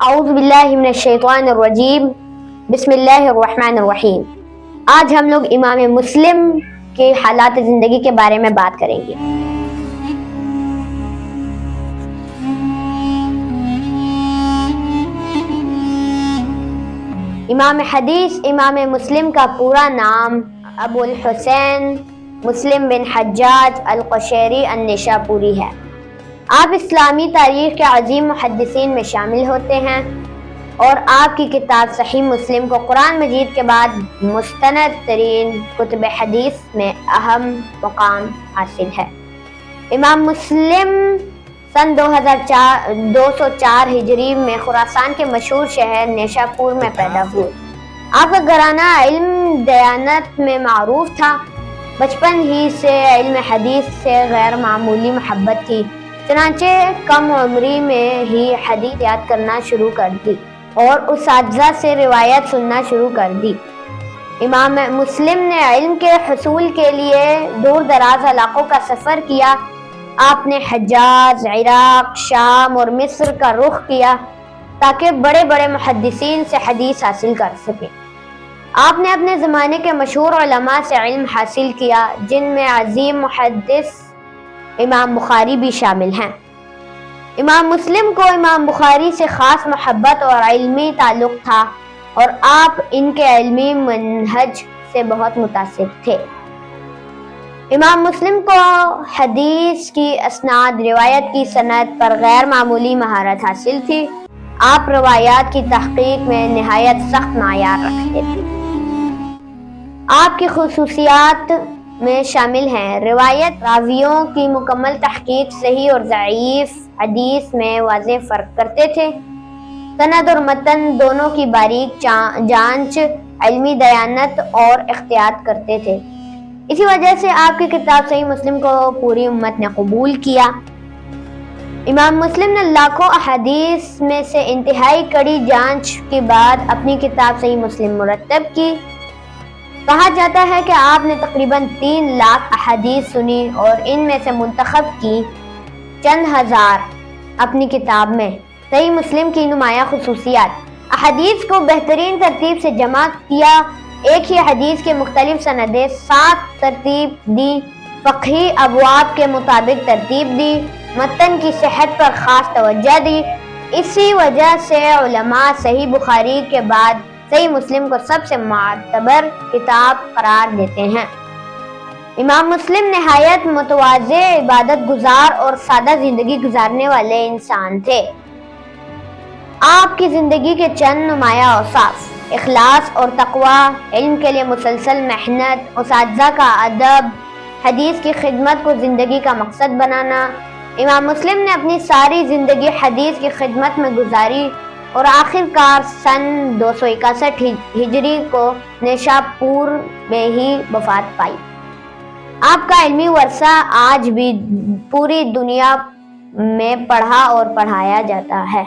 اعوذ باللہ من الشیطان الرجیم بسم اللہ الرحمن الرحیم۔ آج ہم لوگ امام مسلم کے حالات زندگی کے بارے میں بات کریں گے۔ امام حدیث امام مسلم کا پورا نام ابو الحسین مسلم بن حجاج القشیری النشاپوری ہے۔ آپ اسلامی تاریخ کے عظیم محدثین میں شامل ہوتے ہیں اور آپ کی کتاب صحیح مسلم کو قرآن مجید کے بعد مستند ترین کتب حدیث میں اہم مقام حاصل ہے۔ امام مسلم سن 204 ہجری میں خراسان کے مشہور شہر نیشاپور میں پیدا ہوئے۔ آپ کا گھرانہ علم دیانت میں معروف تھا۔ بچپن ہی سے علم حدیث سے غیر معمولی محبت تھی، چنانچہ کم عمری میں ہی حدیث یاد کرنا شروع کر دی اور اساتذہ سے روایت سننا شروع کر دی۔ امام مسلم نے علم کے حصول کے لیے دور دراز علاقوں کا سفر کیا۔ آپ نے حجاز، عراق، شام اور مصر کا رخ کیا تاکہ بڑے بڑے محدثین سے حدیث حاصل کر سکیں۔ آپ نے اپنے زمانے کے مشہور علماء سے علم حاصل کیا، جن میں عظیم محدث امام بخاری بھی شامل ہیں۔ امام مسلم کو امام بخاری سے خاص محبت اور علمی تعلق تھا اور آپ ان کے علمی منہج سے بہت متاثر تھے۔ امام مسلم کو حدیث کی اسناد روایت کی سند پر غیر معمولی مہارت حاصل تھی۔ آپ روایات کی تحقیق میں نہایت سخت معیار رکھتے تھے۔ آپ کی خصوصیات میں شامل ہیں: روایت راویوں کی مکمل تحقیق، صحیح اور ضعیف حدیث میں واضح فرق کرتے تھے، سند اور متن دونوں کی باریک جانچ، علمی دیانت اور احتیاط کرتے تھے۔ اسی وجہ سے آپ کی کتاب صحیح مسلم کو پوری امت نے قبول کیا۔ امام مسلم نے لاکھوں احادیث میں سے انتہائی کڑی جانچ کے بعد اپنی کتاب صحیح مسلم مرتب کی۔ کہا جاتا ہے کہ آپ نے تقریباً 3 لاکھ احادیث سنی اور ان میں سے منتخب کی چند ہزار اپنی کتاب میں۔ صحیح مسلم کی نمایاں خصوصیات: احادیث کو بہترین ترتیب سے جمع کیا، ایک ہی حدیث کے مختلف سندیں 7 ترتیب دی، فقہی ابواب کے مطابق ترتیب دی، متن کی صحت پر خاص توجہ دی۔ اسی وجہ سے علماء صحیح بخاری کے بعد صحیح مسلم کو سب سے معتبر کتاب قرار دیتے ہیں۔ امام مسلم نہایت متواضع، عبادت گزار اور سادہ زندگی گزارنے والے انسان تھے۔ آپ کی زندگی کے چند نمایاں اوصاف: اخلاص اور تقوی، علم کے لیے مسلسل محنت، اساتذہ کا ادب، حدیث کی خدمت کو زندگی کا مقصد بنانا۔ امام مسلم نے اپنی ساری زندگی حدیث کی خدمت میں گزاری اور آخر کار سن 261 ہجری کو نیشاپور میں ہی وفات پائی۔ آپ کا علمی ورثہ آج بھی پوری دنیا میں پڑھا اور پڑھایا جاتا ہے۔